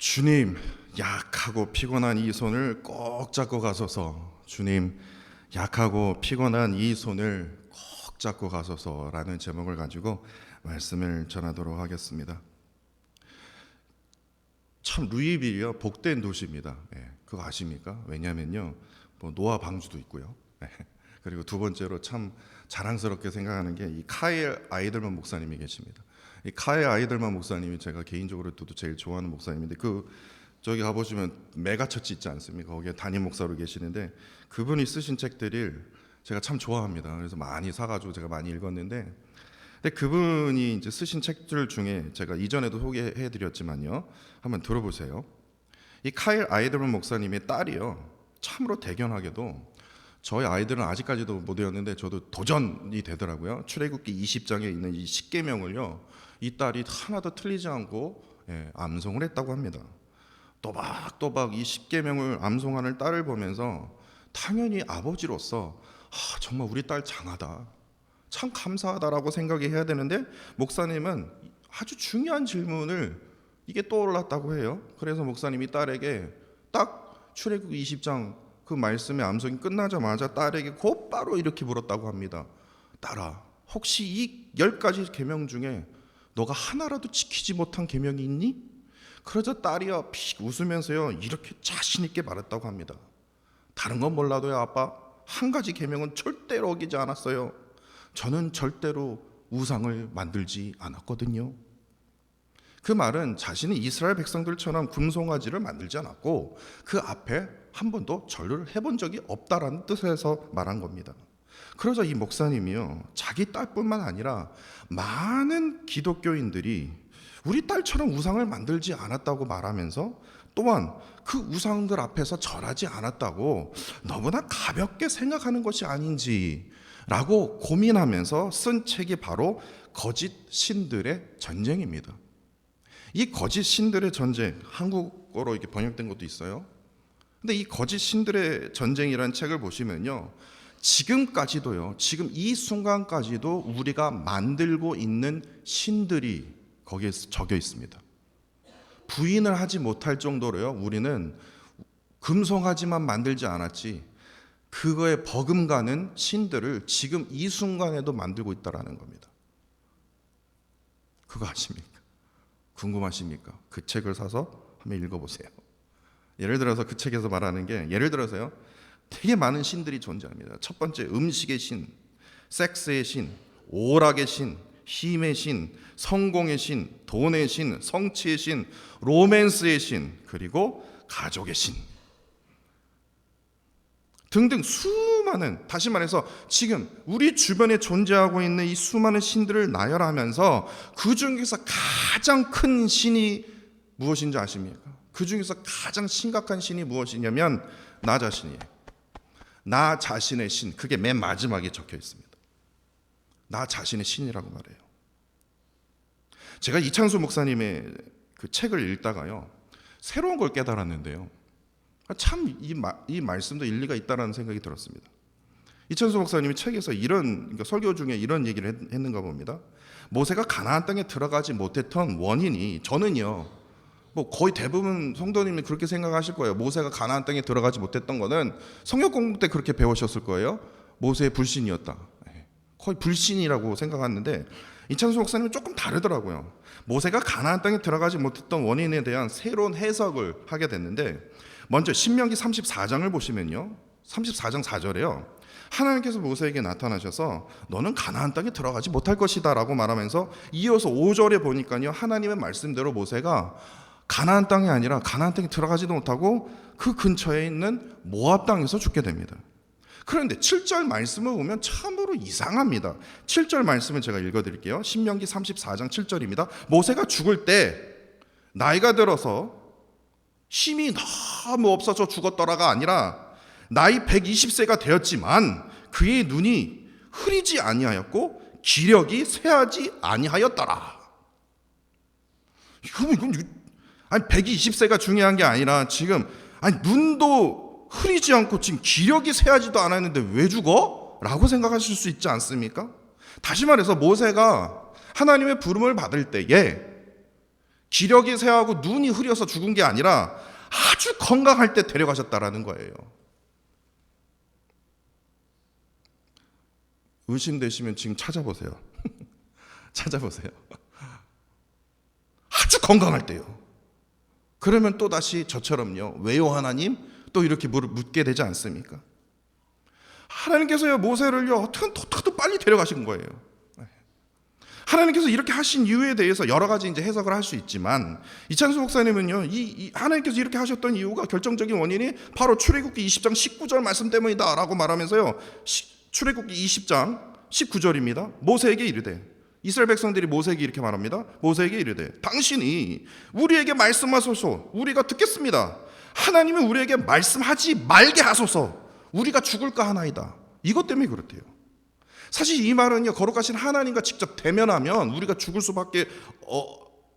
주님, 약하고 피곤한 이 손을 꼭 잡고 가소서. 주님, 약하고 피곤한 이 손을 꼭 잡고 가소서라는 제목을 가지고 말씀을 전하도록 하겠습니다. 참 루이빌이요, 복된 도시입니다. 그거 아십니까? 왜냐면요, 노아 방주도 있고요. 그리고 두 번째로 참 자랑스럽게 생각하는 게 이 카일 아이들만 목사님이 계십니다. 이 카일 아이들만 목사님이 제가 개인적으로 또 제일 좋아하는 목사님인데, 저기 가보시면 메가처치 있지 않습니까? 거기에 담임 목사로 계시는데 그분이 쓰신 책들을 제가 참 좋아합니다. 그래서 많이 사가지고 제가 많이 읽었는데, 근데 그분이 이제 쓰신 책들 중에 제가 이전에도 소개해드렸지만요, 한번 들어보세요. 이 카일 아이들만 목사님의 딸이요, 참으로 대견하게도 저희 아이들은 아직까지도 못 외웠는데 저도 도전이 되더라고요. 출애굽기 20장에 있는 이 10계명을요, 이 딸이 하나도 틀리지 않고 암송을 했다고 합니다. 또박또박 이 10계명을 암송하는 딸을 보면서 당연히 아버지로서 정말 우리 딸 장하다, 참 감사하다라고 생각해야 되는데, 목사님은 아주 중요한 질문을 이게 떠올랐다고 해요. 그래서 목사님이 딸에게 딱 출애굽기 20장 그 말씀의 암송이 끝나자마자 딸에게 곧바로 이렇게 물었다고 합니다. 딸아, 혹시 이 10가지 계명 중에 너가 하나라도 지키지 못한 계명이 있니? 그러자 딸이요, 픽 웃으면서요, 이렇게 자신 있게 말했다고 합니다. 다른 건 몰라도요, 아빠, 한 가지 계명은 절대로 어기지 않았어요. 저는 절대로 우상을 만들지 않았거든요. 그 말은 자신이 이스라엘 백성들처럼 금송아지를 만들지 않았고 그 앞에 한 번도 절을 해본 적이 없다라는 뜻에서 말한 겁니다. 그러자 이 목사님이요, 자기 딸뿐만 아니라 많은 기독교인들이 우리 딸처럼 우상을 만들지 않았다고 말하면서 또한 그 우상들 앞에서 절하지 않았다고 너무나 가볍게 생각하는 것이 아닌지라고 고민하면서 쓴 책이 바로 거짓 신들의 전쟁입니다. 이 거짓 신들의 전쟁, 한국어로 이렇게 번역된 것도 있어요. 근데 이 거짓 신들의 전쟁이라는 책을 보시면요, 지금까지도요, 지금 이 순간까지도 우리가 만들고 있는 신들이 거기에 적혀 있습니다. 부인을 하지 못할 정도로요, 우리는 금송아지만 만들지 않았지 그거에 버금가는 신들을 지금 이 순간에도 만들고 있다라는 겁니다. 그거 아십니까? 궁금하십니까? 그 책을 사서 한번 읽어보세요. 예를 들어서 그 책에서 말하는 게, 예를 들어서요, 되게 많은 신들이 존재합니다. 첫 번째, 음식의 신, 섹스의 신, 오락의 신, 힘의 신, 성공의 신, 돈의 신, 성취의 신, 로맨스의 신, 그리고 가족의 신 등등 수많은, 다시 말해서 지금 우리 주변에 존재하고 있는 이 수많은 신들을 나열하면서 그 중에서 가장 큰 신이 무엇인지 아십니까? 그 중에서 가장 심각한 신이 무엇이냐면 나 자신이에요. 나 자신의 신, 그게 맨 마지막에 적혀 있습니다. 나 자신의 신이라고 말해요. 제가 이창수 목사님의 그 책을 읽다가요, 새로운 걸 깨달았는데요, 참 이 말씀도 일리가 있다라는 생각이 들었습니다. 이창수 목사님이 책에서 그러니까 설교 중에 이런 얘기를 했는가 봅니다. 모세가 가나안 땅에 들어가지 못했던 원인이, 저는요, 거의 대부분 성도님이 그렇게 생각하실 거예요. 모세가 가나안 땅에 들어가지 못했던 거는 성경 공부 때 그렇게 배우셨을 거예요. 모세의 불신이었다. 거의 불신이라고 생각하는데 이창수 목사님은 조금 다르더라고요. 모세가 가나안 땅에 들어가지 못했던 원인에 대한 새로운 해석을 하게 됐는데, 먼저 신명기 34장을 보시면요, 34장 4절에요. 하나님께서 모세에게 나타나셔서 너는 가나안 땅에 들어가지 못할 것이다 라고 말하면서 이어서 5절에 보니까요, 하나님의 말씀대로 모세가 가나안 땅이 아니라 가나안 땅에 들어가지도 못하고 그 근처에 있는 모압 땅에서 죽게 됩니다. 그런데 7절 말씀을 보면 참으로 이상합니다. 7절 말씀을 제가 읽어드릴게요. 신명기 34장 7절입니다. 모세가 죽을 때 나이가 들어서 힘이 너무 없어서 죽었더라가 아니라 나이 120세가 되었지만 그의 눈이 흐리지 아니하였고 기력이 쇠하지 아니하였더라. 이건 120세가 중요한 게 아니라 지금 눈도 흐리지 않고 지금 기력이 쇠하지도 않았는데 왜 죽어? 라고 생각하실 수 있지 않습니까? 다시 말해서 모세가 하나님의 부름을 받을 때에 기력이 쇠하고 눈이 흐려서 죽은 게 아니라 아주 건강할 때 데려가셨다라는 거예요. 의심되시면 지금 찾아보세요. 찾아보세요. 아주 건강할 때요. 그러면 또다시 저처럼요, 왜요 하나님? 또 이렇게 묻게 되지 않습니까? 하나님께서요, 모세를요, 어떻게든 빨리 데려가신 거예요. 하나님께서 이렇게 하신 이유에 대해서 여러 가지 이제 해석을 할 수 있지만, 이찬수 목사님은요, 하나님께서 이렇게 하셨던 이유가 결정적인 원인이 바로 출애굽기 20장 19절 말씀 때문이다라고 말하면서요, 출애굽기 20장 19절입니다. 모세에게 이르되, 이스라엘 백성들이 모세에게 이렇게 말합니다. 모세에게 이르되, 당신이 우리에게 말씀하소서, 우리가 듣겠습니다. 하나님이 우리에게 말씀하지 말게 하소서, 우리가 죽을까 하나이다. 이것 때문에 그렇대요. 사실 이 말은요, 거룩하신 하나님과 직접 대면하면 우리가 죽을 수밖에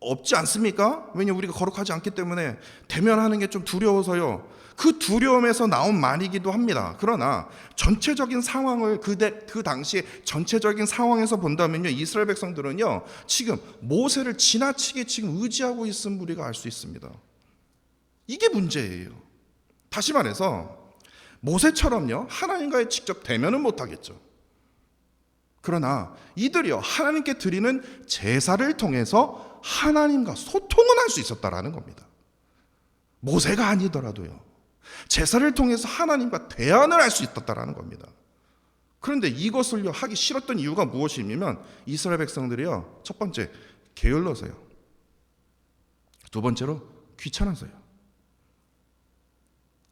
없지 않습니까? 왜냐하면 우리가 거룩하지 않기 때문에 대면하는 게 좀 두려워서요, 그 두려움에서 나온 말이기도 합니다. 그러나 전체적인 상황을 그 당시에 전체적인 상황에서 본다면요, 이스라엘 백성들은요, 지금 모세를 지나치게 지금 의지하고 있음을 우리가 알 수 있습니다. 이게 문제예요. 다시 말해서 모세처럼요, 하나님과의 직접 대면은 못하겠죠. 그러나 이들이요, 하나님께 드리는 제사를 통해서 하나님과 소통은 할 수 있었다라는 겁니다. 모세가 아니더라도요, 제사를 통해서 하나님과 대화를 할 수 있었다라는 겁니다. 그런데 이것을요, 하기 싫었던 이유가 무엇이냐면, 이스라엘 백성들이요, 첫 번째 게을러서요, 두 번째로 귀찮아서요.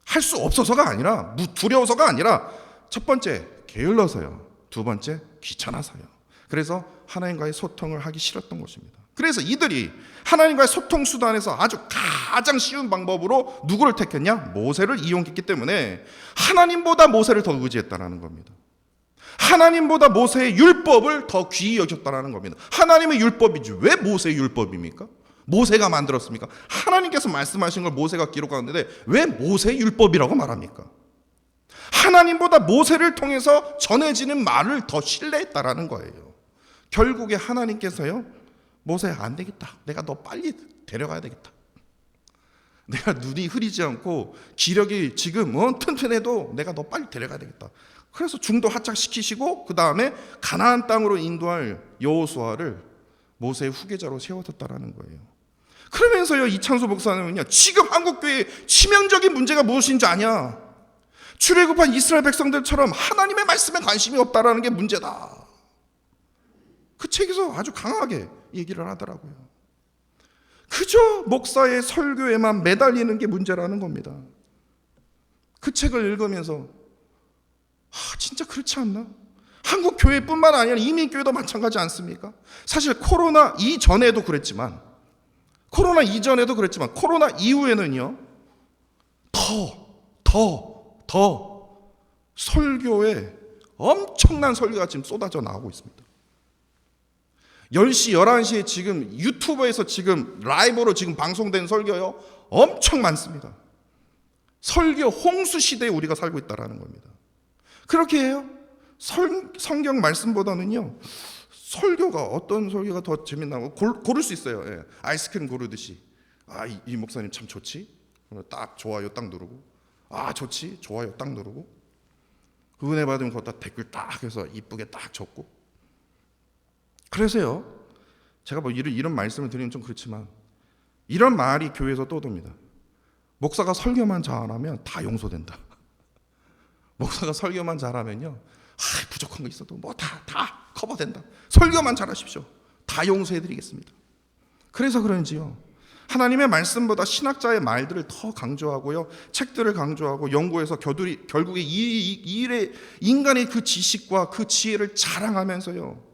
할 수 없어서가 아니라, 두려워서가 아니라, 첫 번째 게을러서요, 두 번째 귀찮아서요. 그래서 하나님과의 소통을 하기 싫었던 것입니다. 그래서 이들이 하나님과의 소통 수단에서 아주 가장 쉬운 방법으로 누구를 택했냐? 모세를 이용했기 때문에 하나님보다 모세를 더 의지했다라는 겁니다. 하나님보다 모세의 율법을 더 귀히 여겼다라는 겁니다. 하나님의 율법이지 왜 모세의 율법입니까? 모세가 만들었습니까? 하나님께서 말씀하신 걸 모세가 기록하는데 왜 모세의 율법이라고 말합니까? 하나님보다 모세를 통해서 전해지는 말을 더 신뢰했다라는 거예요. 결국에 하나님께서요, 모세 안 되겠다, 내가 너 빨리 데려가야 되겠다, 내가 눈이 흐리지 않고 기력이 지금 튼튼해도 내가 너 빨리 데려가야 되겠다. 그래서 중도 하착시키시고 그 다음에 가나안 땅으로 인도할 여호수아를 모세의 후계자로 세워뒀다라는 거예요. 그러면서요, 이찬수 목사님은요, 지금 한국교회의 치명적인 문제가 무엇인지 아냐? 출애굽한 이스라엘 백성들처럼 하나님의 말씀에 관심이 없다라는 게 문제다. 그 책에서 아주 강하게 얘기를 하더라고요. 그저 목사의 설교에만 매달리는 게 문제라는 겁니다. 그 책을 읽으면서 진짜 그렇지 않나? 한국 교회뿐만 아니라 이민교회도 마찬가지 않습니까? 사실 코로나 이전에도 그랬지만 코로나 이후에는요, 더 설교에 엄청난 설교가 지금 쏟아져 나오고 있습니다. 10시, 11시에 지금 유튜브에서 지금 라이브로 지금 방송된 설교요, 엄청 많습니다. 설교 홍수 시대에 우리가 살고 있다는 겁니다. 그렇게 해요. 성경 말씀보다는요, 설교가 어떤 설교가 더 재밌나고 고를 수 있어요. 예. 아이스크림 고르듯이. 이 목사님 참 좋지? 딱 좋아요 딱 누르고, 좋지? 좋아요 딱 누르고, 은혜 받으면 거기다 댓글 딱 해서 이쁘게 딱 적고. 그래서요, 제가 이런 말씀을 드리면 좀 그렇지만, 이런 말이 교회에서 떠돕니다. 목사가 설교만 잘하면 다 용서된다. 목사가 설교만 잘하면요, 부족한 거 있어도 다 커버된다. 설교만 잘하십시오. 다 용서해드리겠습니다. 그래서 그런지요, 하나님의 말씀보다 신학자의 말들을 더 강조하고요, 책들을 강조하고 연구해서 결국에 이 일에 인간의 그 지식과 그 지혜를 자랑하면서요,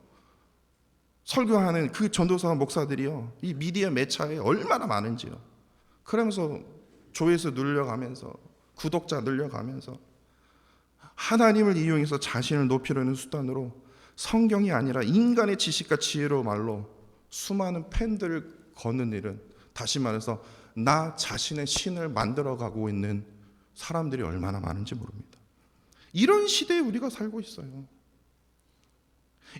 설교하는 그 전도사 목사들이요, 이 미디어 매체에 얼마나 많은지요. 그러면서 조회수 늘려가면서 구독자 늘려가면서 하나님을 이용해서 자신을 높이려는 수단으로 성경이 아니라 인간의 지식과 지혜로 말로 수많은 팬들을 거는 일은, 다시 말해서 나 자신의 신을 만들어가고 있는 사람들이 얼마나 많은지 모릅니다. 이런 시대에 우리가 살고 있어요.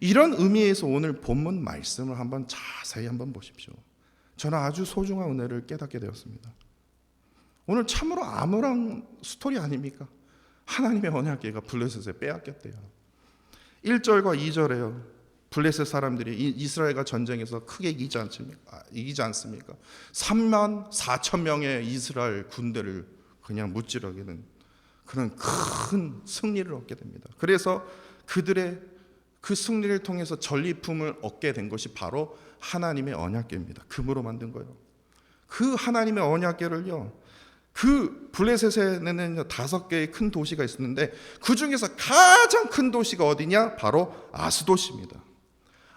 이런 의미에서 오늘 본문 말씀을 한번 자세히 한번 보십시오. 저는 아주 소중한 은혜를 깨닫게 되었습니다. 오늘 참으로 아무런 스토리 아닙니까? 하나님의 언약궤가 블레셋에 빼앗겼대요. 1절과 2절에요. 블레셋 사람들이 이스라엘과 전쟁에서 크게 이기지 않습니까? 3만 4천 명의 이스라엘 군대를 그냥 무찌르기는 그런 큰 승리를 얻게 됩니다. 그래서 그들의 그 승리를 통해서 전리품을 얻게 된 것이 바로 하나님의 언약궤입니다. 금으로 만든 거예요. 그 하나님의 언약궤를요, 그 블레셋에는 5개의 큰 도시가 있었는데 그 중에서 가장 큰 도시가 어디냐? 바로 아스돗입니다.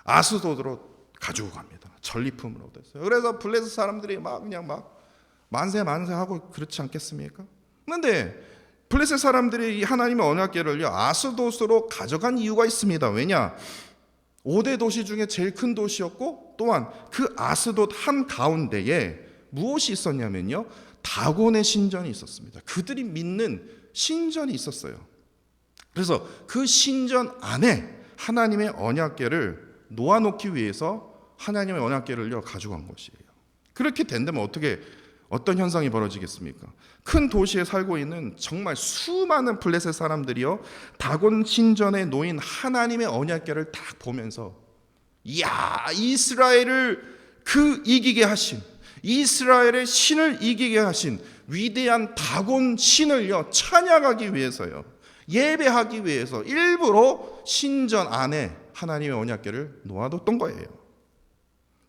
아스돗으로 가지고 갑니다. 전리품을 얻었어요. 그래서 블레셋 사람들이 그냥 만세 하고 그렇지 않겠습니까? 그런데 블레셋 사람들이 이 하나님의 언약궤를요 아스돗으로 가져간 이유가 있습니다. 왜냐? 5대 도시 중에 제일 큰 도시였고, 또한 그 아스돗 한 가운데에 무엇이 있었냐면요, 다곤의 신전이 있었습니다. 그들이 믿는 신전이 있었어요. 그래서 그 신전 안에 하나님의 언약궤를 놓아놓기 위해서 하나님의 언약궤를요 가져간 것이에요. 그렇게 된다면 어떤 현상이 벌어지겠습니까? 큰 도시에 살고 있는 정말 수많은 블레셋 사람들이요 다곤 신전에 놓인 하나님의 언약궤를 딱 보면서, 이야, 이스라엘을 이기게 하신, 이스라엘의 신을 이기게 하신 위대한 다곤 신을요 찬양하기 위해서요, 예배하기 위해서 일부러 신전 안에 하나님의 언약궤를 놓아뒀던 거예요.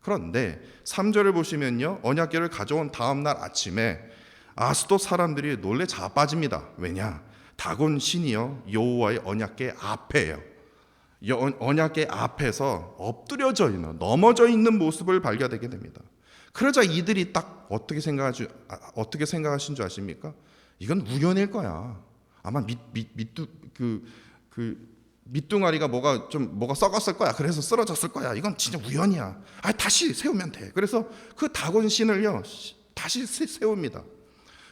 그런데 3절을 보시면요, 언약궤를 가져온 다음 날 아침에 아스돗 사람들이 놀래 자빠집니다. 왜냐? 다곤 신이요 여호와의 언약궤 앞에요, 언약궤 앞에서 엎드려져 있는, 넘어져 있는 모습을 발견하게 됩니다. 그러자 이들이 딱 어떻게 생각하신 줄 아십니까? 이건 우연일 거야. 아마 밑둥아리가 뭐가 썩었을 거야. 그래서 쓰러졌을 거야. 이건 진짜 우연이야. 다시 세우면 돼. 그래서 그 다곤 신을요 다시 세웁니다.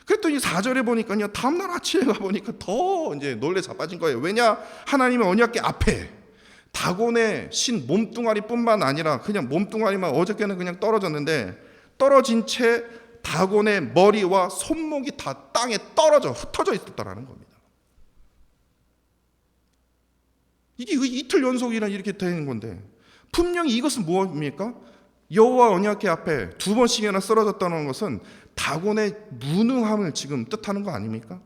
그랬더니 4절에 보니까요, 다음날 아침에 가보니까 더 이제 놀래 자빠진 거예요. 왜냐? 하나님의 언약궤 앞에 다곤의 신 몸뚱아리뿐만 아니라 그냥 몸뚱아리만, 어저께는 그냥 떨어졌는데 떨어진 채 다곤의 머리와 손목이 다 땅에 흩어져 있었다라는 겁니다. 이게 이틀 연속이나 이렇게 되는 건데, 분명히 이것은 무엇입니까? 여호와 언약궤 앞에 2번씩이나 쓰러졌다는 것은 다곤의 무능함을 지금 뜻하는 거 아닙니까?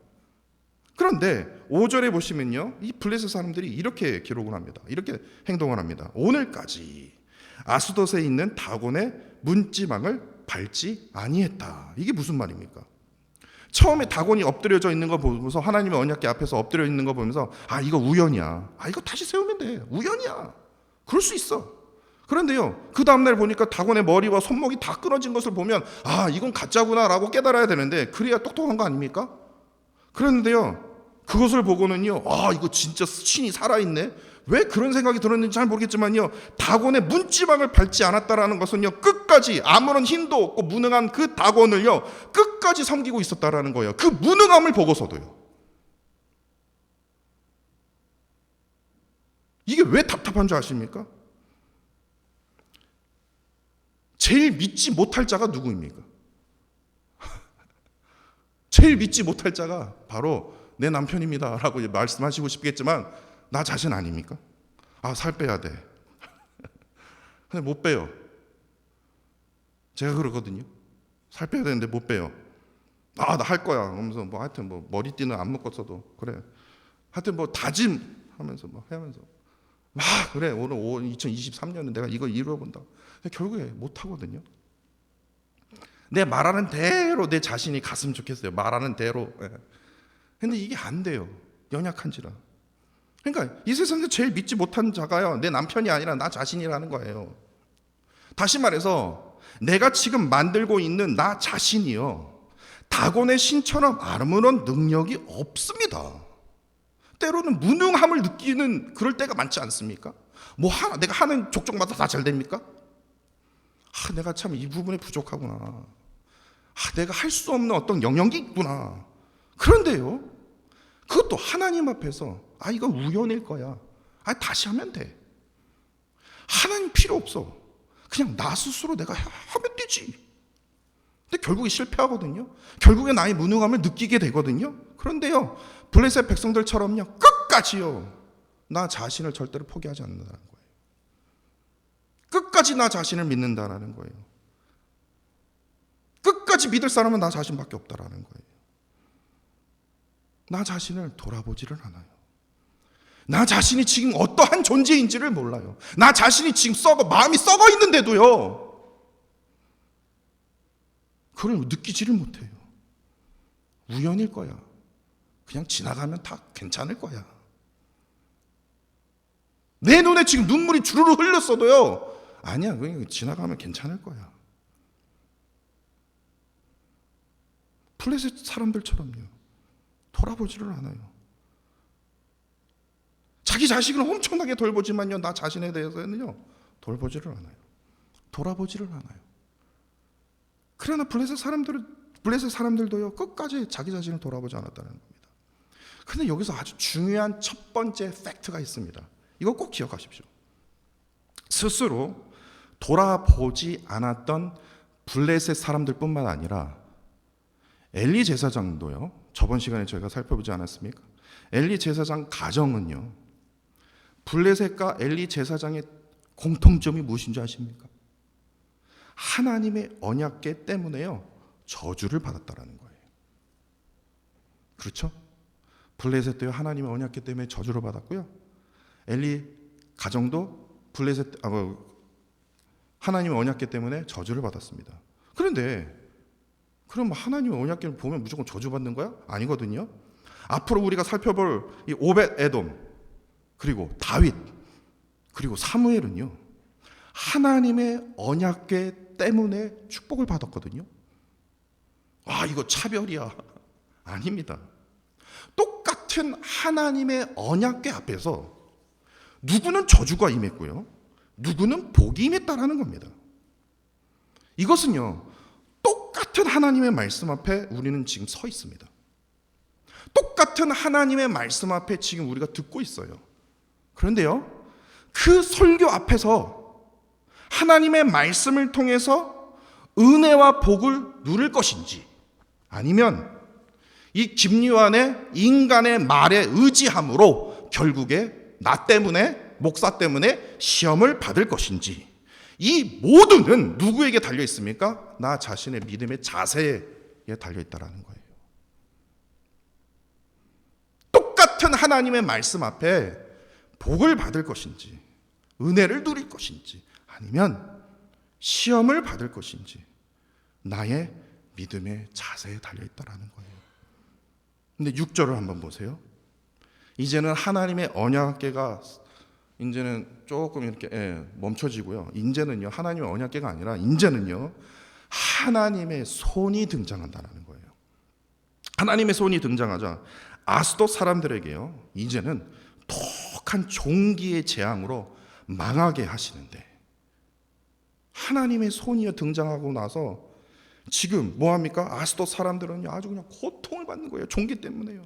그런데 5절에 보시면요, 이 블레셋 사람들이 이렇게 기록을 합니다. 이렇게 행동을 합니다. 오늘까지 아스돗에 있는 다곤의 문지방을 밟지 아니했다. 이게 무슨 말입니까? 처음에 다곤이 엎드려져 있는 거 보면서, 하나님의 언약궤 앞에서 엎드려 있는 거 보면서, 이거 우연이야. 이거 다시 세우면 돼. 우연이야. 그럴 수 있어. 그런데요, 그 다음날 보니까 다곤의 머리와 손목이 다 끊어진 것을 보면, 이건 가짜구나라고 깨달아야 되는데, 그래야 똑똑한 거 아닙니까? 그런데요, 그것을 보고는요, 이거 진짜 신이 살아있네. 왜 그런 생각이 들었는지 잘 모르겠지만요, 다곤의 문지방을 밟지 않았다라는 것은요, 끝까지 아무런 힘도 없고 무능한 그 다곤을요 끝까지 섬기고 있었다라는 거예요. 그 무능함을 보고서도요. 이게 왜 답답한 줄 아십니까? 제일 믿지 못할 자가 누구입니까? 제일 믿지 못할 자가 바로 내 남편입니다 라고 말씀하시고 싶겠지만, 나 자신 아닙니까? 살 빼야 돼. 근데 못 빼요. 제가 그러거든요. 살 빼야 되는데 못 빼요. 나 할 거야. 그러면서 하여튼 머리띠는 안 묶었어도 그래. 하여튼 다짐하면서 하면서 그래, 오늘 2023년은 내가 이거 이루어본다. 결국에 못 하거든요. 내 말하는 대로 내 자신이 갔으면 좋겠어요. 말하는 대로. 근데 이게 안 돼요. 연약한지라. 그러니까 이 세상에서 제일 믿지 못한 자가요, 내 남편이 아니라 나 자신이라는 거예요. 다시 말해서 내가 지금 만들고 있는 나 자신이요, 다곤의 신처럼 아무런 능력이 없습니다. 때로는 무능함을 느끼는 그럴 때가 많지 않습니까? 내가 하는 족족마다 다 잘 됩니까? 내가 참 이 부분에 부족하구나. 내가 할 수 없는 어떤 영역이 있구나. 그런데요, 그것도 하나님 앞에서 이거 우연일 거야. 다시 하면 돼. 하나님 필요 없어. 그냥 나 스스로 내가 하면 되지. 근데 결국에 실패하거든요. 결국에 나의 무능함을 느끼게 되거든요. 그런데요, 블레셋 백성들처럼요, 끝까지요, 나 자신을 절대로 포기하지 않는다는 거예요. 끝까지 나 자신을 믿는다라는 거예요. 끝까지 믿을 사람은 나 자신밖에 없다라는 거예요. 나 자신을 돌아보지를 않아요. 나 자신이 지금 어떠한 존재인지를 몰라요. 나 자신이 지금 마음이 썩어 있는데도요, 그걸 느끼지를 못해요. 우연일 거야. 그냥 지나가면 다 괜찮을 거야. 내 눈에 지금 눈물이 주르르 흘렸어도요, 아니야, 그냥 지나가면 괜찮을 거야. 블레셋 사람들처럼요, 돌아보지를 않아요. 자기 자식을 엄청나게 돌보지만요, 나 자신에 대해서는요, 돌보지를 않아요. 돌아보지를 않아요. 그러나 블레셋 사람들도요, 끝까지 자기 자신을 돌아보지 않았다는 겁니다. 그런데 여기서 아주 중요한 첫 번째 팩트가 있습니다. 이거 꼭 기억하십시오. 스스로 돌아보지 않았던 블레셋 사람들뿐만 아니라 엘리 제사장도요, 저번 시간에 저희가 살펴보지 않았습니까? 엘리 제사장 가정은요, 블레셋과 엘리 제사장의 공통점이 무엇인 줄 아십니까? 하나님의 언약궤 때문에요, 저주를 받았다라는 거예요. 그렇죠? 블레셋도요, 하나님의 언약궤 때문에 저주를 받았고요, 엘리 가정도 하나님의 언약궤 때문에 저주를 받았습니다. 그런데 그럼 하나님의 언약궤를 보면 무조건 저주받는 거야? 아니거든요. 앞으로 우리가 살펴볼 이 오벳 에돔, 그리고 다윗, 그리고 사무엘은요, 하나님의 언약궤 때문에 축복을 받았거든요. 아, 이거 차별이야. 아닙니다. 똑같은 하나님의 언약궤 앞에서 누구는 저주가 임했고요, 누구는 복이 임했다라는 겁니다. 이것은요, 똑같은 하나님의 말씀 앞에 우리는 지금 서 있습니다. 똑같은 하나님의 말씀 앞에 지금 우리가 듣고 있어요. 그런데요, 그 설교 앞에서 하나님의 말씀을 통해서 은혜와 복을 누릴 것인지, 아니면 이 김요한의 인간의 말에 의지함으로 결국에 나 때문에, 목사 때문에 시험을 받을 것인지, 이 모두는 누구에게 달려 있습니까? 나 자신의 믿음의 자세에 달려 있다라는 거예요. 똑같은 하나님의 말씀 앞에 복을 받을 것인지, 은혜를 누릴 것인지, 아니면 시험을 받을 것인지, 나의 믿음의 자세에 달려 있다라는 거예요. 근데 6절을 한번 보세요. 이제는 하나님의 언약궤가 이제는 조금 이렇게 멈춰지고요. 이제는요, 하나님의 언약궤가 아니라 이제는요, 하나님의 손이 등장한다는 거예요. 하나님의 손이 등장하자 아스돗 사람들에게요, 이제는 독한 종기의 재앙으로 망하게 하시는데, 하나님의 손이 등장하고 나서 지금 뭐합니까? 아스돗 사람들은 아주 그냥 고통을 받는 거예요. 종기 때문에요.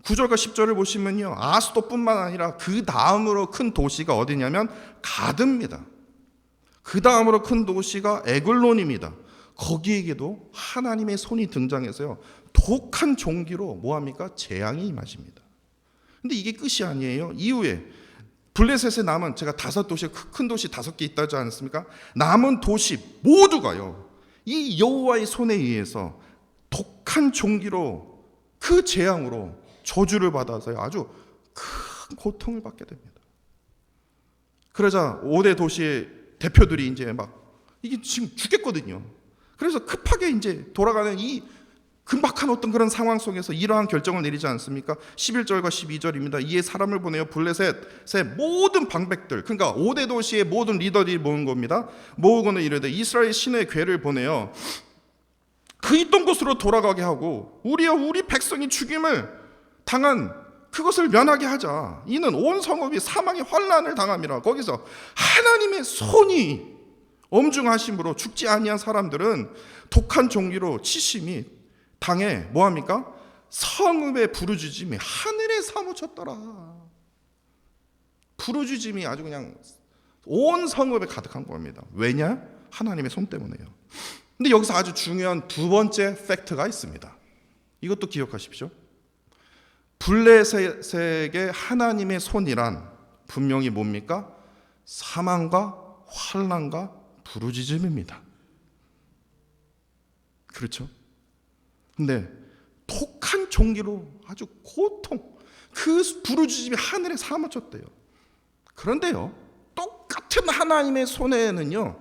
9절과 10절을 보시면요, 아스돗뿐만 아니라 그 다음으로 큰 도시가 어디냐면 가드입니다. 그 다음으로 큰 도시가 에글론입니다. 거기에게도 하나님의 손이 등장해서요, 독한 종기로 뭐합니까? 재앙이 임하십니다. 근데 이게 끝이 아니에요. 이후에 블레셋에 남은, 제가 5도시, 큰 도시 5개 있다지 않습니까? 남은 도시 모두가요, 이 여호와의 손에 의해서 독한 종기로, 그 재앙으로 저주를 받아서요, 아주 큰 고통을 받게 됩니다. 그러자 5대 도시의 대표들이 이제 이게 지금 죽겠거든요. 그래서 급하게 이제 돌아가는 이 긴박한 어떤 그런 상황 속에서 이러한 결정을 내리지 않습니까? 11절과 12절입니다. 이에 사람을 보내어 블레셋의 모든 방백들, 그러니까 5대 도시의 모든 리더들이 모은 겁니다. 모으고는 이르되 이스라엘 신의 궤를 보내어 그 있던 곳으로 돌아가게 하고 우리 백성이 죽임을 당한 그것을 면하게 하자. 이는 온 성읍이 사망의 환난을 당함이라. 거기서 하나님의 손이 엄중하심으로 죽지 아니한 사람들은 독한 종기로 치심이 당해 뭐합니까? 성읍의 부르짖음이 하늘에 사무쳤더라. 부르짖음이 아주 그냥 온 성읍에 가득한 겁니다. 왜냐? 하나님의 손 때문에요. 근데 여기서 아주 중요한 두 번째 팩트가 있습니다. 이것도 기억하십시오. 블레셋에게 하나님의 손이란 분명히 뭡니까? 사망과 환난과 부르짖음입니다. 그렇죠? 근데 독한 종기로 아주 고통, 그 부르짖음이 하늘에 사무쳤대요. 그런데요, 똑같은 하나님의 손에는요,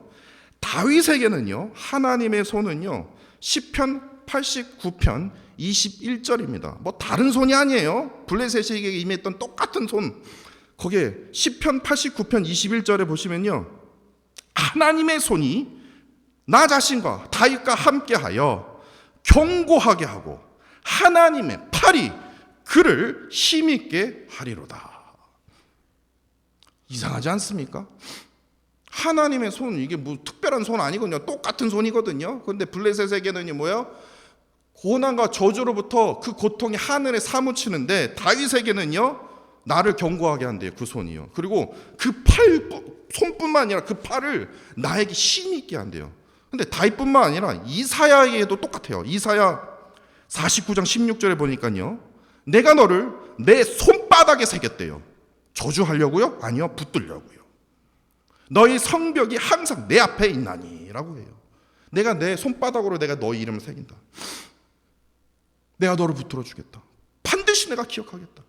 다윗에게는요, 하나님의 손은요, 시편 89편 21절입니다. 뭐 다른 손이 아니에요. 블레셋에게 임했던 똑같은 손. 거기에 시편 89편 21절에 보시면요, 하나님의 손이 나 자신과 다윗과 함께하여 견고하게 하고 하나님의 팔이 그를 힘있게 하리로다. 이상하지 않습니까? 하나님의 손, 이게 뭐 특별한 손 아니거든요. 똑같은 손이거든요. 그런데 블레셋에게는 뭐예요? 고난과 저주로부터 그 고통이 하늘에 사무치는데 다윗에게는요, 나를 견고하게 한대요. 그 손이요. 그리고 그 손뿐만 아니라 그 팔을 나에게 힘 있게 한대요. 근데 다윗뿐만 아니라 이사야에게도 똑같아요. 이사야 49장 16절에 보니까요, 내가 너를 내 손바닥에 새겼대요. 저주하려고요? 아니요, 붙들려고요. 너희 성벽이 항상 내 앞에 있나니 라고 해요. 내가 내 손바닥으로 내가 너희 이름을 새긴다. 내가 너를 붙들어 주겠다. 반드시 내가 기억하겠다.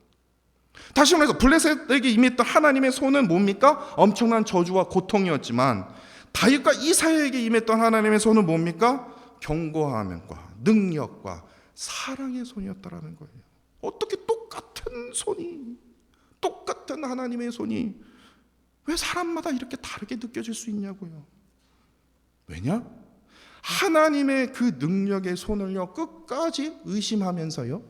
다시 말해서 블레셋에게 임했던 하나님의 손은 뭡니까? 엄청난 저주와 고통이었지만 다윗과 이사야에게 임했던 하나님의 손은 뭡니까? 견고함과 능력과 사랑의 손이었다라는 거예요. 어떻게 똑같은 손이, 똑같은 하나님의 손이 왜 사람마다 이렇게 다르게 느껴질 수 있냐고요. 왜냐? 하나님의 그 능력의 손을요, 끝까지 의심하면서요,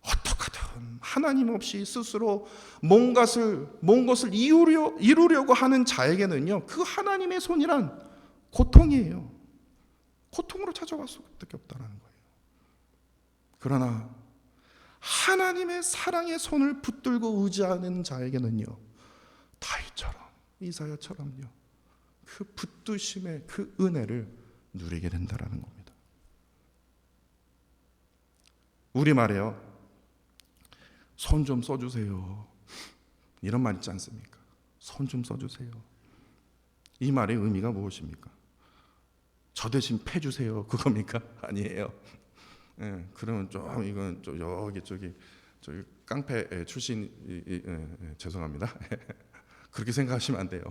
어떻게든 하나님 없이 스스로 뭔 것을 이루려고 하는 자에게는요, 그 하나님의 손이란 고통이에요. 고통으로 찾아갈 수밖에 없다는 거예요. 그러나 하나님의 사랑의 손을 붙들고 의지하는 자에게는요, 다윗처럼 이사야처럼요, 그 붙드심의 그 은혜를 누리게 된다라는 겁니다. 우리말에요, 손 좀 써주세요, 이런 말 있지 않습니까? 손 좀 써주세요. 이 말의 의미가 무엇입니까? 저 대신 패주세요, 그겁니까? 아니에요. 예, 그러면 좀 이건 좀 저기 깡패 출신, 죄송합니다. 그렇게 생각하시면 안 돼요.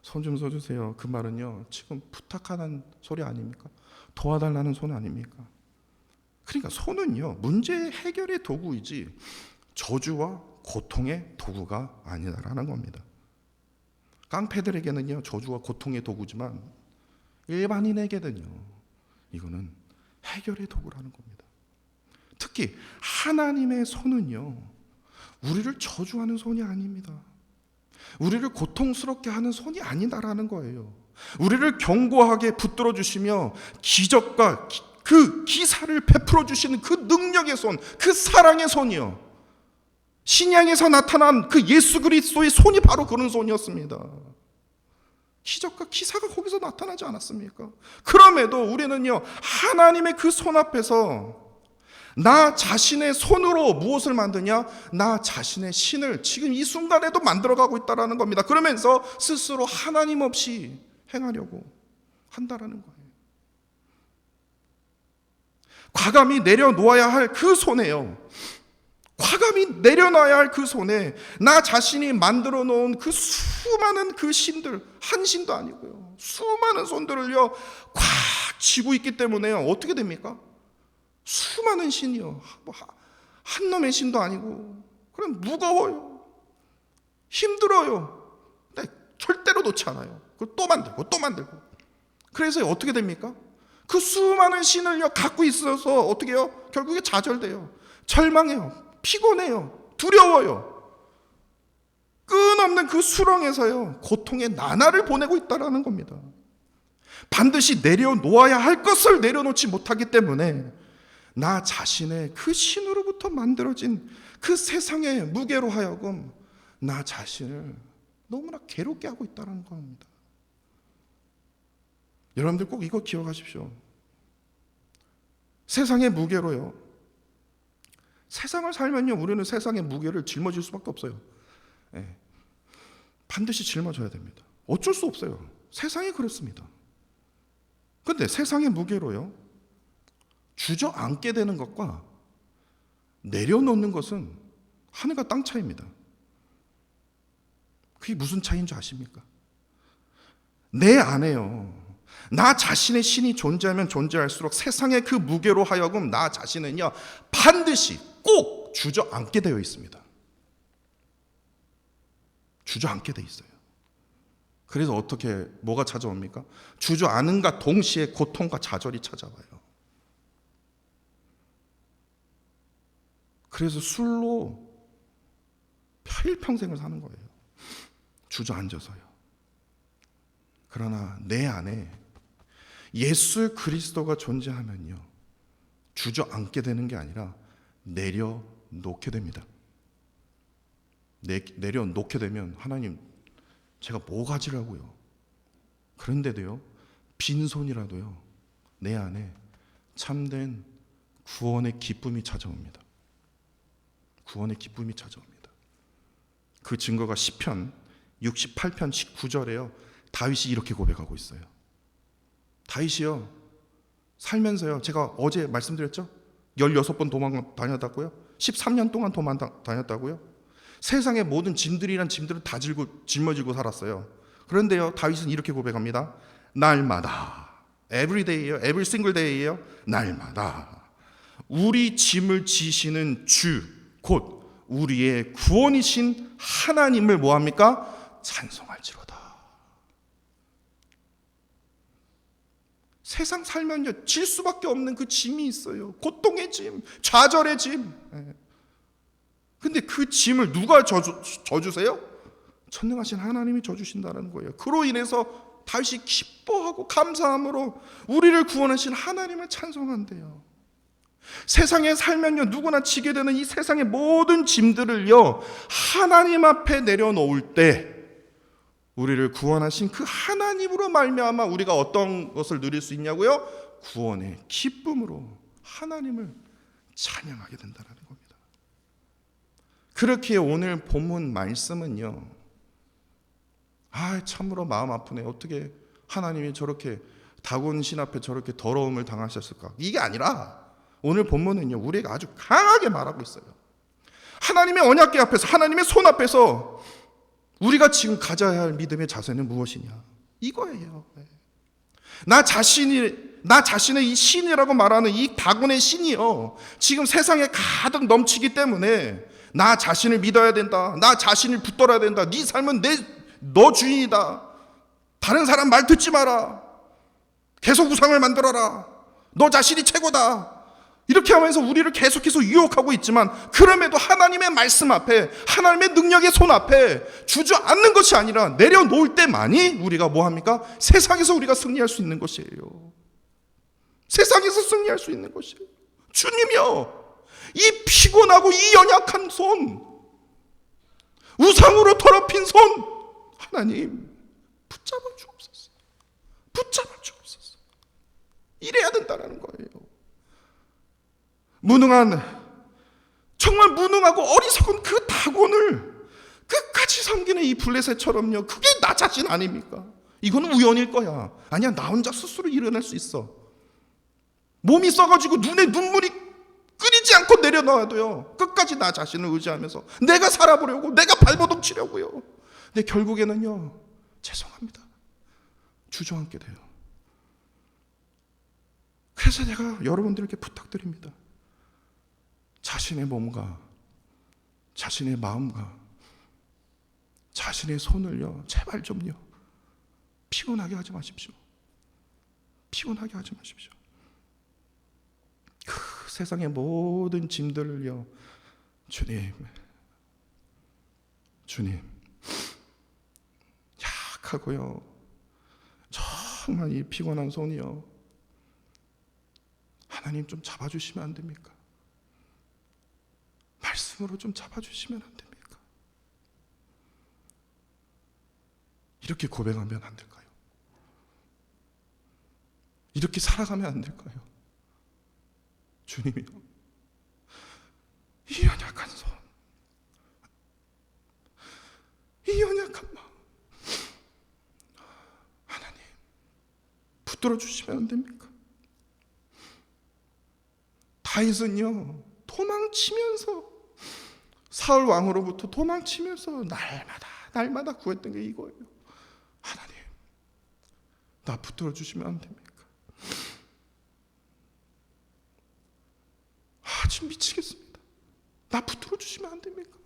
손 좀 써주세요. 그 말은요, 지금 부탁하는 소리 아닙니까? 도와달라는 손 아닙니까? 그러니까 손은요, 문제 해결의 도구이지 저주와 고통의 도구가 아니다라는 겁니다. 깡패들에게는요, 저주와 고통의 도구지만 일반인에게는요, 이거는 해결의 도구라는 겁니다. 특히 하나님의 손은요, 우리를 저주하는 손이 아닙니다. 우리를 고통스럽게 하는 손이 아니다라는 거예요. 우리를 견고하게 붙들어 주시며 기적과 그 기사를 베풀어 주시는 그 능력의 손, 그 사랑의 손이요, 신약에서 나타난 그 예수 그리스도의 손이 바로 그런 손이었습니다. 기적과 기사가 거기서 나타나지 않았습니까? 그럼에도 우리는요, 하나님의 그 손 앞에서 나 자신의 손으로 무엇을 만드냐? 나 자신의 신을 지금 이 순간에도 만들어가고 있다는 겁니다. 그러면서 스스로 하나님 없이 행하려고 한다라는 거예요. 과감히 내려놓아야 할 그 손에요, 과감히 내려놔야 할 그 손에 나 자신이 만들어 놓은 그 수많은 그 신들, 한 신도 아니고요, 수많은 손들을요 꽉 쥐고 있기 때문에요, 어떻게 됩니까? 수많은 신이요, 한 놈의 신도 아니고, 그럼 무거워요, 힘들어요. 근데 절대로 놓지 않아요. 그걸 또 만들고 또 만들고. 그래서 어떻게 됩니까? 그 수많은 신을요 갖고 있어서 어떻게 해요? 결국에 좌절돼요, 절망해요, 피곤해요, 두려워요. 끝없는 그 수렁에서요 고통의 나날을 보내고 있다는 겁니다. 반드시 내려놓아야 할 것을 내려놓지 못하기 때문에 나 자신의 그 신으로부터 만들어진 그 세상의 무게로 하여금 나 자신을 너무나 괴롭게 하고 있다는 겁니다. 여러분들 꼭 이거 기억하십시오. 세상의 무게로요. 세상을 살면요, 우리는 세상의 무게를 짊어질 수밖에 없어요. 예. 반드시 짊어져야 됩니다. 어쩔 수 없어요. 세상이 그렇습니다. 근데 세상의 무게로요, 주저앉게 되는 것과 내려놓는 것은 하늘과 땅 차이입니다. 그게 무슨 차이인 줄 아십니까? 내 안에요, 나 자신의 신이 존재하면 존재할수록 세상의 그 무게로 하여금 나 자신은요, 반드시 꼭 주저앉게 되어 있습니다. 주저앉게 돼 있어요. 그래서 어떻게, 뭐가 찾아옵니까? 주저앉음과 동시에 고통과 좌절이 찾아와요. 그래서 술로 일평생을 사는 거예요. 주저앉아서요. 그러나 내 안에 예수 그리스도가 존재하면요, 주저앉게 되는 게 아니라 내려놓게 됩니다. 내려놓게 되면, 하나님, 제가 뭐 가지라고요? 그런데도요, 빈손이라도요, 내 안에 참된 구원의 기쁨이 찾아옵니다. 구원의 기쁨이 찾아옵니다. 그 증거가 시편 68편 19절에요 다윗이 이렇게 고백하고 있어요. 다윗이요, 살면서요, 제가 어제 말씀드렸죠? 16번 도망 다녔다고요? 13년 동안 도망 다녔다고요? 세상의 모든 짐들이란 짐들을 다 짊어지고 살았어요. 그런데요, 다윗은 이렇게 고백합니다. 날마다, every day예요, every single day예요. 날마다 우리 짐을 지시는 주, 곧 우리의 구원이신 하나님을 뭐합니까? 찬송할지로다. 세상 살면요, 질 수밖에 없는 그 짐이 있어요. 고통의 짐, 좌절의 짐. 근데 그 짐을 누가 져주세요? 전능하신 하나님이 져주신다는 거예요. 그로 인해서 다시 기뻐하고 감사함으로 우리를 구원하신 하나님을 찬송한대요. 세상에 살면요, 누구나 지게 되는 이 세상의 모든 짐들을요, 하나님 앞에 내려놓을 때 우리를 구원하신 그 하나님으로 말미암아 우리가 어떤 것을 누릴 수 있냐고요? 구원의 기쁨으로 하나님을 찬양하게 된다는 겁니다. 그렇게 오늘 본문 말씀은요, 참으로 마음 아프네. 어떻게 하나님이 저렇게 다곤신 앞에 저렇게 더러움을 당하셨을까? 이게 아니라 오늘 본문은요, 우리가 아주 강하게 말하고 있어요. 하나님의 언약궤 앞에서, 하나님의 손 앞에서 우리가 지금 가져야 할 믿음의 자세는 무엇이냐? 이거예요. 나 자신의 이 신이라고 말하는 이 다곤의 신이요, 지금 세상에 가득 넘치기 때문에 나 자신을 믿어야 된다, 나 자신을 붙들어야 된다, 네 삶은 너 주인이다, 다른 사람 말 듣지 마라, 계속 우상을 만들어라, 너 자신이 최고다, 이렇게 하면서 우리를 계속해서 유혹하고 있지만, 그럼에도 하나님의 말씀 앞에, 하나님의 능력의 손 앞에 주저앉는 것이 아니라 내려놓을 때만이 우리가 뭐합니까? 세상에서 우리가 승리할 수 있는 것이에요. 세상에서 승리할 수 있는 것이에요. 주님이여, 이 피곤하고 이 연약한 손, 우상으로 더럽힌 손, 하나님 붙잡아 주옵소서. 붙잡아 주옵소서. 이래야 된다는 거예요. 정말 무능하고 어리석은 그 다곤을 끝까지 섬기는 이 블레셋처럼요, 그게 나 자신 아닙니까? 이거는 우연일 거야. 아니야, 나 혼자 스스로 일어날 수 있어. 몸이 썩어지고 눈에 눈물이 끓이지 않고 내려놔도요, 끝까지 나 자신을 의지하면서 내가 살아보려고, 내가 발버둥 치려고요. 근데 결국에는요, 죄송합니다, 주저앉게 돼요. 그래서 제가 여러분들에게 부탁드립니다. 자신의 몸과 자신의 마음과 자신의 손을요, 제발 좀요, 피곤하게 하지 마십시오. 피곤하게 하지 마십시오. 그 세상의 모든 짐들을요, 주님, 약하고요, 정말 이 피곤한 손이요, 하나님 좀 잡아주시면 안 됩니까? 말씀으로 좀 잡아주시면 안 됩니까? 이렇게 고백하면 안 될까요? 이렇게 살아가면 안 될까요? 주님이요, 이 연약한 손, 이 연약한 마음, 하나님 붙들어 주시면 안 됩니까? 다윗은요, 도망치면서, 사울 왕으로부터 도망치면서 날마다 구했던 게 이거예요. 하나님, 나 붙들어 주시면 안 됩니까? 지금 미치겠습니다. 나 붙들어 주시면 안 됩니까?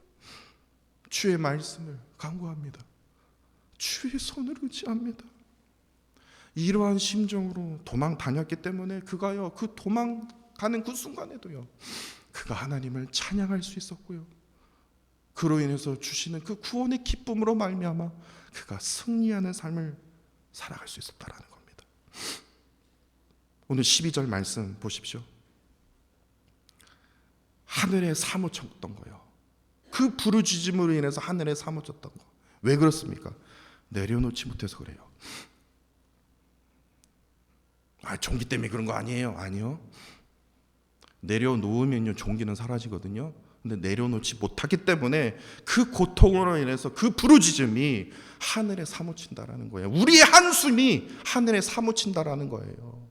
주의 말씀을 간구합니다. 주의 손을 의지합니다. 이러한 심정으로 도망 다녔기 때문에 그가요, 그 도망가는 그 순간에도요, 그가 하나님을 찬양할 수 있었고요, 그로 인해서 주시는 그 구원의 기쁨으로 말미암아 그가 승리하는 삶을 살아갈 수 있었다라는 겁니다. 오늘 12절 말씀 보십시오. 하늘에 사무쳤던 거예요. 그 부르짖음으로 인해서 하늘에 사무쳤던 거. 왜 그렇습니까? 내려놓지 못해서 그래요. 종기 때문에 그런 거 아니에요. 아니요. 내려놓으면요, 종기는 사라지거든요. 근데 내려놓지 못하기 때문에 그 고통으로 인해서 그 부르짖음이 하늘에 사무친다라는 거예요. 우리의 한숨이 하늘에 사무친다라는 거예요.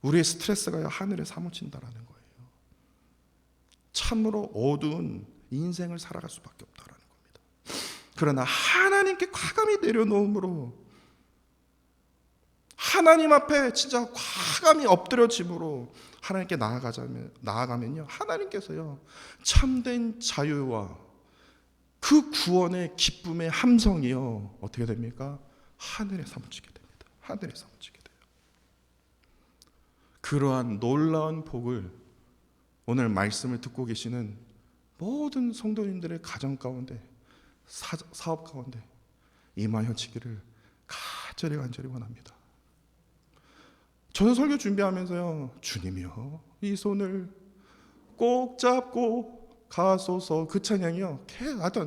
우리의 스트레스가 하늘에 사무친다라는 거예요. 참으로 어두운 인생을 살아갈 수밖에 없다라는 겁니다. 그러나 하나님께 과감히 내려놓음으로, 하나님 앞에 진짜 과감히 엎드려짐으로 하나님께 나아가면요, 하나님께서요, 참된 자유와 그 구원의 기쁨의 함성이요, 어떻게 됩니까? 하늘에 사무치게 됩니다. 하늘에 사무치게 돼요. 그러한 놀라운 복을 오늘 말씀을 듣고 계시는 모든 성도님들의 가정 가운데, 사업 가운데 임하여지기를 간절히 원합니다. 저는 설교 준비하면서요, 주님이요, 이 손을 꼭 잡고 가소서, 그 찬양이요,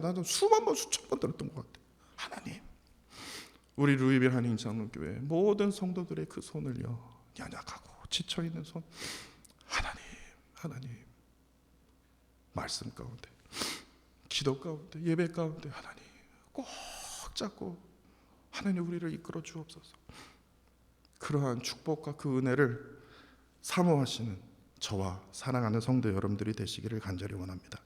나도 수천 번 들었던 것 같아요. 하나님, 우리 루이빌 한인장로교회 모든 성도들의 그 손을요, 연약하고 지쳐있는 손, 하나님, 말씀 가운데, 기도 가운데, 예배 가운데 하나님 꼭 잡고 하나님 우리를 이끌어 주옵소서. 그러한 축복과 그 은혜를 사모하시는 저와 사랑하는 성도 여러분들이 되시기를 간절히 원합니다.